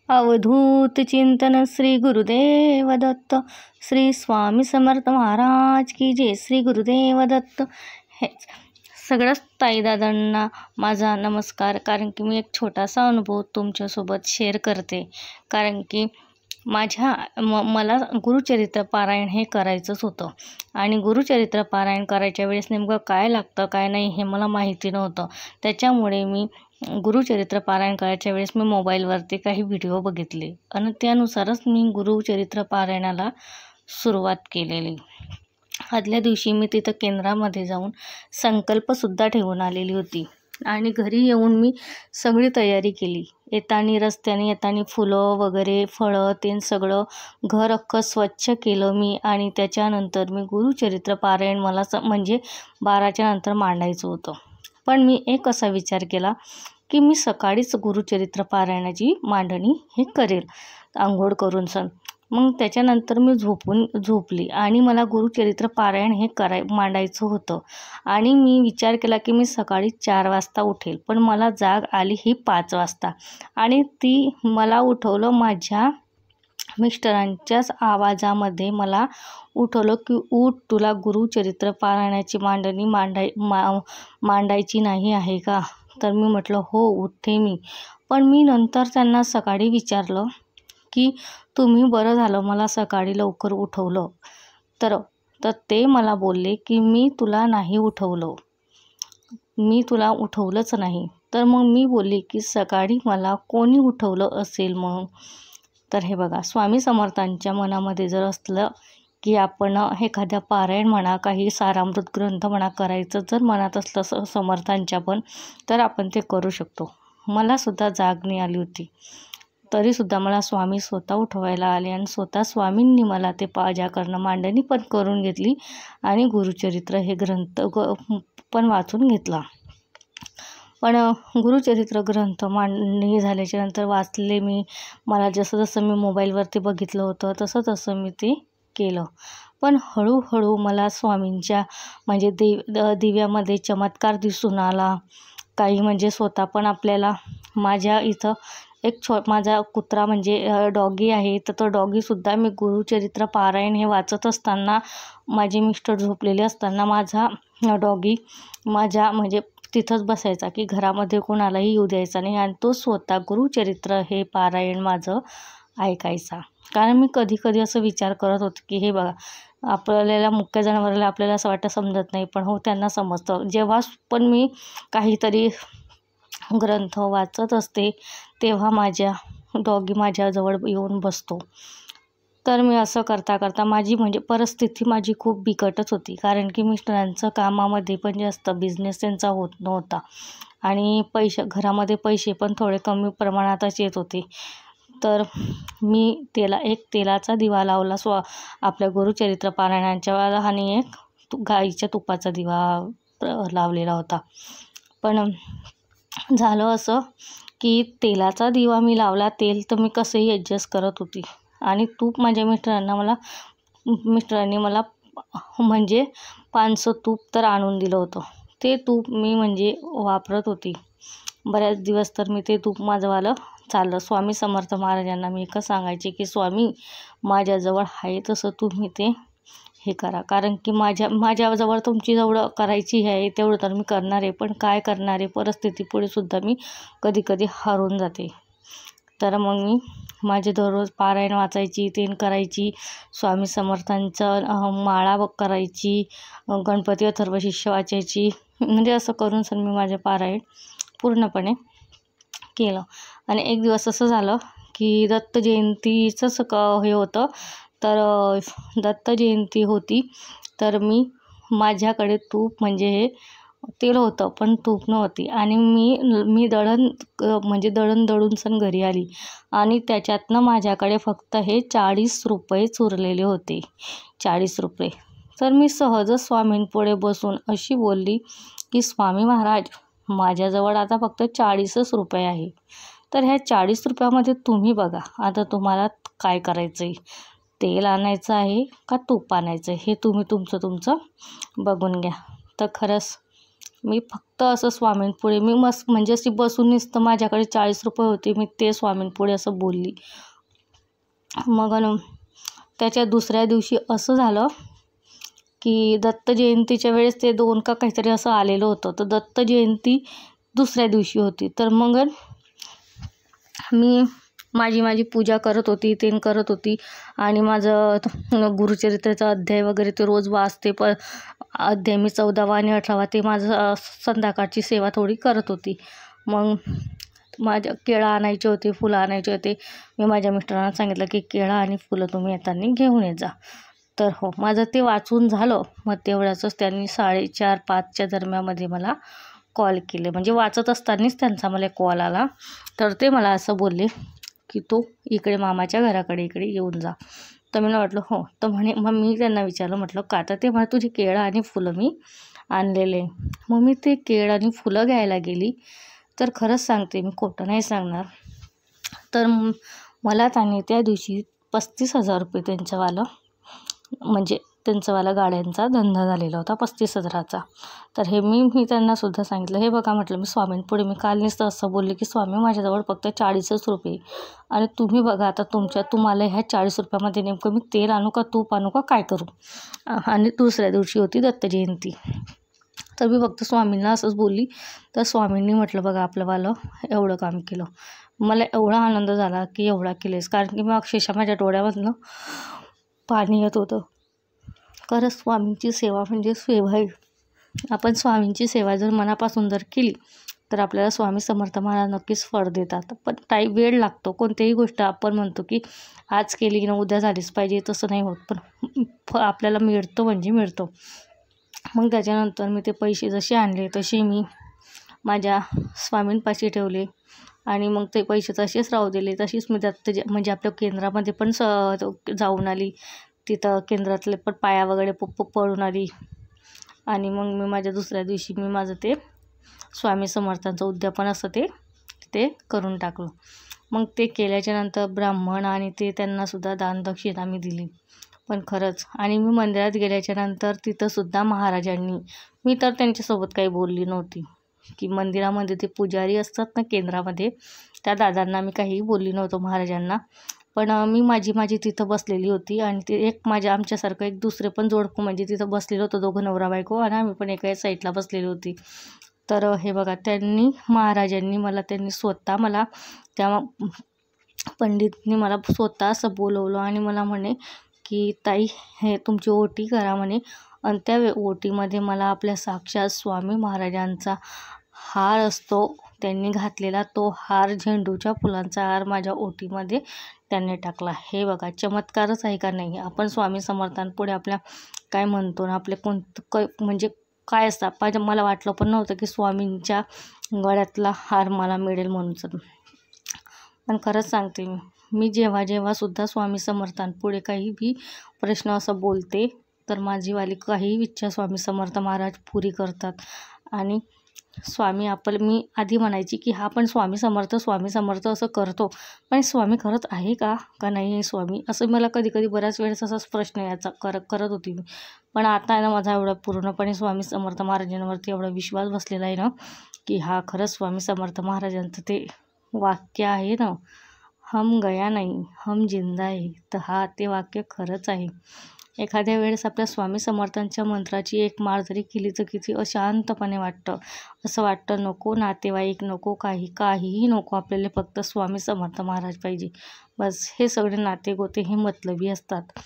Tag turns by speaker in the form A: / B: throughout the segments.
A: अवधूत चिंतन श्री गुरुदेव दत्त. श्री स्वामी समर्थ महाराज की जय. श्री गुरुदेव दत्त. हे सगळ्याच ताईदादांना माझा नमस्कार. कारण की मी एक छोटासा अनुभव तुमच्यासोबत शेअर करते. कारण की मला गुरुचरित्र पारायण हे करायचंच होतं आणि गुरुचरित्र पारायण करायच्या वेळेस नेमकं काय लागतं काय नाही हे मला माहिती नव्हतं. त्याच्यामुळे मी गुरुचरित्र पारायण करायच्या वेळेस मी मोबाईलवरती काही व्हिडिओ बघितले आणि त्यानुसारच मी गुरुचरित्र पारायणाला सुरुवात केलेली. आदल्या दिवशी मी तिथं केंद्रामध्ये जाऊन संकल्पसुद्धा ठेवून आलेली होती आणि घरी येऊन मी सगळी तयारी केली. रस्त्याने येताना फुलं वगैरे फळं ते सगळं घर अख्खं स्वच्छ केलं मी. आणि त्याच्यानंतर मी गुरुचरित्र पारायण मला म्हणजे 12च्या नंतर मांडायचं होतं. पण मी एक असा विचार केला की मी सकाळीच गुरुचरित्र पारायणाची मांडणी हे करेल आंघोळ करून मग त्याच्यानंतर मी झोपली आणि मला गुरुचरित्र पारायण हे मांडायचं होतं. आणि मी विचार केला की मी सकाळी 4 वाजता उठेल, पण मला जाग आली ही 5 वाजता आणि ती मला उठवलं माझ्या मिस्टरांच्याच आवाजामध्ये मला उठवलं की उठ, तुला गुरुचरित्र पारायणाची मांडणी मांडायची नाही आहे का? तर मी म्हटलं हो उठते मी. पण मी नंतर त्यांना सकाळी विचारलं की तुम्ही बरं झालं मला सकाळी लवकर उठवलं. तर ते मला बोलले की मी तुला नाही उठवलं, मी तुला उठवलंच नाही. तर मग मी बोलले की सकाळी मला कोणी उठवलं असेल मग? तर हे बघा, स्वामी समर्थांच्या मनामध्ये जर असलं की आपण एखाद्या पारायण म्हणा, काही सारामृत ग्रंथ म्हणा करायचं जर मनात असलं समर्थांच्या पण, तर आपण ते करू शकतो. मलासुद्धा जाग नाही आली होती, तरीसुद्धा मला स्वामी स्वतः उठवायला आले आणि स्वतः स्वामींनी मला ते करणं मांडणी पण करून घेतली आणि गुरुचरित्र हे ग्रंथ पण वाचून घेतला. पण गुरुचरित्र ग्रंथ मांडणी झाल्याच्या नंतर वाचले मी. मला जसं मी मोबाईलवरती बघितलं होतं तसं मी ते केलं. पण हळूहळू मला स्वामींच्या म्हणजे दिव्यामध्ये चमत्कार दिसून आला. काही म्हणजे स्वतः पण आपल्याला माझ्या इथं एक माझा कुत्रा म्हणजे डॉगी आहे, तर तो डॉगीसुद्धा मी गुरुचरित्र पारायण हे वाचत असताना माझे मिस्टर झोपलेले असताना माझा डॉगी माझ्या म्हणजे तिथंच बसायचा की घरामध्ये कोणालाही येऊ द्यायचा नाही आणि तो स्वतः गुरुचरित्र हे पारायण माझं ऐकायचा. कारण मी कधी असं विचार करत होते की हे बघा, आपल्याला मुख्य जनावराला आपल्याला असं वाटतं समजत नाही, पण हो त्यांना समजतं. जेव्हा पण मी काहीतरी ग्रंथ वाचत असते तेव्हा माझ्या डॉगी माझ्याजवळ येऊन बसतो. तर मी असं करता माझी म्हणजे परिस्थिती माझी खूप बिकटच होती. कारण की मिस्टरांचं कामामध्ये पण जास्त बिझनेस त्यांचा होत नव्हता आणि घरामध्ये पैसे पण थोडे कमी प्रमाणातच येत होते. तर मी एक तेलाचा दिवा लावला आपल्या गुरुचरित्र पारायणाच्या आणि एक गाईच्या तुपाचा दिवा लावलेला होता. पण झालं असं की तेलाचा दिवा मी लावला, तेल तर मी कसंही ॲडजस्ट करत होती आणि तूप माझ्या मिस्टरांनी मला म्हणजे 500 तूप तर आणून दिलं होतं. ते तूप मी म्हणजे वापरत होती बऱ्याच दिवस. तर मी ते तूप माझंवालं चाललं. स्वामी समर्थ महाराजांना मी एकच सांगायचे की स्वामी माझ्याजवळ आहे तसं तुम्ही ते हे करा. कारण की माझ्याजवळ तुमची जेवढं करायची आहे तेवढं तर मी करणार आहे, पण काय करणार आहे परिस्थितीपुढे सुद्धा मी कधी हारून जाते. तर मग मी माझे दररोज पारायण वाचायची, करायची, स्वामी समर्थांचं माळा करायची, गणपती अथर्वशीर्ष वाचायची. म्हणजे असं करून मी माझे पारायण पूर्णपणे केलं. आणि एक दिवस असं झालं की दत्त जयंतीचंच हे होतं. तर दत्त जयंती होती, तर माझ्याकडे तूप म्हणजे हे तेल होतं पण तूप नव्हती आणि मी दळण दळून घरी आली आणि त्याच्यातनं माझ्याकडे फक्त हे 40 रुपये उरलेले होते. 40 रुपये. तर मी सहजच स्वामींपुढे बसून अशी बोलली की स्वामी महाराज माझ्याजवळ आता फक्त 40च रुपये आहे. तर ह्या 40 रुपयामध्ये तुम्ही बघा आता तुम्हाला काय करायचं आहे, तेल आणायचं आहे का तूप आणायचं आहे हे तुम्ही तुमचं बघून घ्या. तर खरंच मी फक्त असं स्वामींपुढे मी म्हणजे अशी बसून नुसतं माझ्याकडे 40 रुपये होते, मी ते स्वामींपुढे असं बोलली. मग त्याच्या दुसऱ्या दिवशी असं झालं की दत्त जयंतीच्या वेळेस ते 2 का काहीतरी असं आलेलं होतं. तर दत्त जयंती दुसऱ्या दिवशी होती. तर मग मी माझी पूजा करत होती, करत होती आणि माझं गुरुचरित्राचा अध्याय वगैरे ते रोज वाचते. अध्याय मी 14वा आणि 18वा ते माझं संध्याकाळची सेवा थोडी करत होती. मग माझ्या केळं आणायचे होते, फुलं आणायचे होते. मी माझ्या मिस्टरांना सांगितलं की केळं आणि फुलं तुम्ही येताना घेऊन ये जा. तर हो, माझं ते वाचून झालं. मग तेवढ्याचंच त्यांनी 4:30-5च्या दरम्यानमध्ये मला कॉल केले. म्हणजे वाचत असतानाच त्यांचा मला कॉल आला. तर ते मला असं बोलले की तू इकडे मामाच्या घराकडे इकडे येऊन जा. तर मला वाटलं हो. तर मग मी त्यांना विचारलं, म्हटलं का? तर ते म्हणे तुझी केळं आणि फुलं मी आणलेले. मग मी ते केळं आणि फुलं घ्यायला गेली. तर खरंच सांगते, मी खोटं नाही सांगणार. तर मला त्यांनी त्या दिवशी 35,000 रुपये म्हणजे त्यांचावाला गाड्यांचा धंदा झालेला होता 35,000चा. तर हे मी त्यांनासुद्धा सांगितलं, हे बघा म्हटलं, मी स्वामींपुढे मी काल नुसतं असं बोलले की स्वामी माझ्याजवळ फक्त 40च रुपये आणि तुम्ही बघा आता तुम्हाला ह्या 40 रुपयामध्ये नेमकं मी तेल आणू का तूप आणू का काय करू? आणि दुसऱ्या दिवशी होती दत्त जयंती. तर मी फक्त स्वामींना असंच बोलली. तर स्वामींनी म्हटलं बघा आपलंवालं एवढं काम केलं. मला एवढा आनंद झाला की एवढा केलेस, कारण की मग अक्षरशः माझ्या डोळ्यामधनं पाणी येत होतं. खरंच स्वामींची सेवा म्हणजे सेवा आहे. आपण स्वामींची सेवा जर मनापासून जर केली तर आपल्याला स्वामी समर्थ महाराज नक्कीच फळ देतात. पण वेळ लागतो. कोणतीही गोष्ट आपण म्हणतो की आज केली ना उद्या झालीच पाहिजे, तसं नाही होत. पण आपल्याला मिळतो म्हणजे मिळतो. मग त्याच्यानंतर मी ते पैसे जसे आणले तसे मी माझ्या स्वामींपाशी ठेवले आणि मग ते पैसे तसेच राहू दिले. तशीच मी म्हणजे आपल्या केंद्रामध्ये पण जाऊन आली. तिथं केंद्रातले पण पाया वगैरे पडून आली. आणि मग मी माझ्या दुसऱ्या दिवशी मी माझं ते स्वामी समर्थांचं उद्यापन असं ते करून टाकलं. मग ते केल्याच्यानंतर ब्राह्मण आणि ते त्यांनासुद्धा दानदक्षिणा मी दिली. पण खरंच आणि मी मंदिरात गेल्याच्यानंतर तिथंसुद्धा महाराजांनी, मी तर त्यांच्यासोबत काही बोलली नव्हती की मंदिरामध्ये ते पुजारी असतात ना केंद्रामध्ये, त्या दादांना मी काहीही बोलली नव्हतो महाराजांना. पण मी माझी तिथं बसलेली होती आणि ते एक आमच्यासारखं एक दुसरे पण जोडपं म्हणजे तिथं बसलेलं होतं, दोघं नवरा बायको, आणि आम्ही पण एका साईडला बसलेली होती. तर हे बघा महाराजांनी त्यांनी स्वतः मला त्या पंडितनी मला स्वतः असं बोलवलं आणि मला म्हणे की ताई हे तुमची ओटी करा म्हणे. आणि त्या ओटीमध्ये मला आपल्या साक्षात स्वामी महाराजांचा हार असतो त्यांनी घातलेला, तो हार, झेंडूच्या फुलांचा हार माझ्या ओटीमध्ये त्यांनी टाकला. हे बघा चमत्कारच आहे का नाही? आपण स्वामी समर्थांपुढे आपल्या काय म्हणतो ना, आपले म्हणजे काय असतं. मला वाटलं पण नव्हतं की स्वामींच्या गळ्यातला हार मला मिळेल म्हणून. पण खरंच सांगते मी जेव्हा सुद्धा स्वामी समर्थांपुढे काही बी प्रश्न असं बोलते तर माझीवाली काहीही इच्छा स्वामी समर्थ महाराज पुरी करतात. आणि मी आधी म्हणायची की हा पण स्वामी समर्थ असं करतो, पण स्वामी खरंच आहे का नाही स्वामी, असं मला कधी बऱ्याच वेळेस असाच प्रश्न याचा करत होती मी. पण आता आहे ना माझा एवढा पूर्णपणे स्वामी समर्थ महाराजांवरती एवढा विश्वास बसलेला आहे ना की हा खरंच स्वामी समर्थ महाराजांचं ते वाक्य आहे ना, हम गया नहीं हम जिंदा है, तर ते वाक्य खरंच आहे. एखाद्या वेळेस आपल्या स्वामी समर्थांच्या मंत्राची एक माळ जरी केली तर किती अशांतपणे वाटतं. असं वाटतं नको नातेवाईक, नको काहीही नको, आपल्याला फक्त स्वामी समर्थ महाराज पाहिजे. बस हे सगळे नातेगोते हे मतलबी असतात.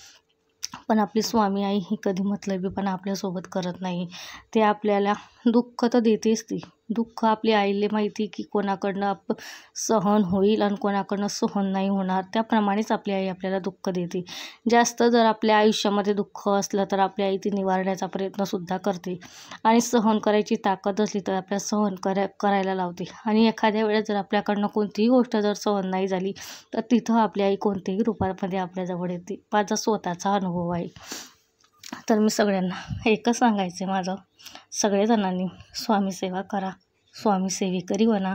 A: पण आपली स्वामी आई ही कधी मतलबीपणा आपल्यासोबत करत नाही. ते आपल्याला दुःख तर देतेच. ती दुःख आपल्या आईला माहिती की कोणाकडनं सहन होईल आणि कोणाकडनं सहन नाही होणार. त्याप्रमाणेच आपली आई आपल्याला दुःख देते. जास्त जर आपल्या आयुष्यामध्ये दुःख असलं तर आपली आई ती निवारण्याचा प्रयत्नसुद्धा करते आणि सहन करायची ताकद असली तर आपल्याला सहन करायला लावते. आणि एखाद्या वेळेस जर आपल्याकडनं कोणतीही गोष्ट जर सहन नाही झाली तर तिथं आपली आई कोणत्याही रूपामध्ये आपल्याजवळ येते. माझा स्वतःचा अनुभव आहे. तर मी सगळ्यांना एकच सांगायचं आहे माझं, सगळेजणांनी स्वामी सेवा करा, स्वामी सेवेकरी बना.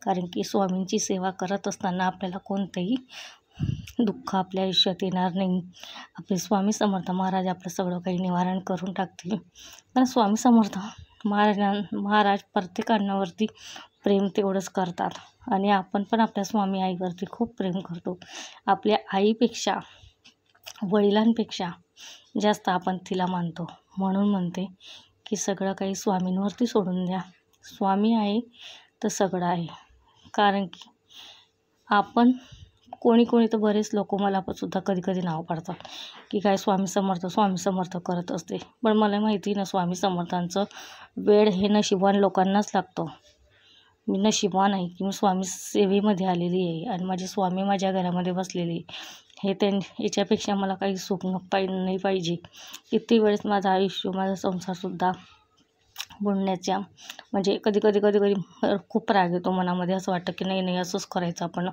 A: कारण की स्वामींची सेवा करत असताना आपल्याला कोणतंही दुःख आपल्या आयुष्यात येणार नाही. आपले स्वामी समर्थ महाराज आपलं सगळं काही निवारण करून टाकतील. कारण स्वामी समर्थ महाराज प्रत्येकांवरती प्रेम तेवढंच करतात आणि आपण पण आपल्या स्वामी आईवरती खूप प्रेम करतो. आपल्या आईपेक्षा, वडिलांपेक्षा जास्त आपण तिला मानतो. म्हणून म्हणते की सगळं काही स्वामींवरती सोडून द्या. स्वामी आहे तर सगळं आहे. कारण की आपण कोणी तर बरेच लोक मला सुद्धा कधी नाव पाडतात की काय स्वामी समर्थ करत असते. पण मला माहिती ना, स्वामी समर्थांचं वेळ हे नशिबवान लोकांनाच लागतो. मी नशिबवान आहे की मी स्वामी सेवेमध्ये आलेली आहे आणि माझे स्वामी माझ्या घरामध्ये बसलेले. हे याच्यापेक्षा मला काही सुख नाही पाहिजे. किती वेळेस माझं आयुष्य, माझा संसारसुद्धा बुडण्याच्या म्हणजे कधी खूप राग येतो मनामध्ये. असं वाटतं की नाही असंच करायचं आपण.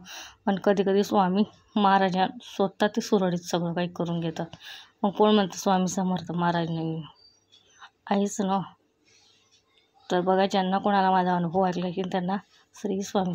A: पण कधी स्वामी महाराज स्वतः ते सुरळीत सगळं काही करून घेतात. मग कोण म्हणतं स्वामी समर्थ महाराज नाही आहेच ना. तर बघा, ज्यांना कोणाला माझा अनुभव ऐकला की त्यांना श्री स्वामी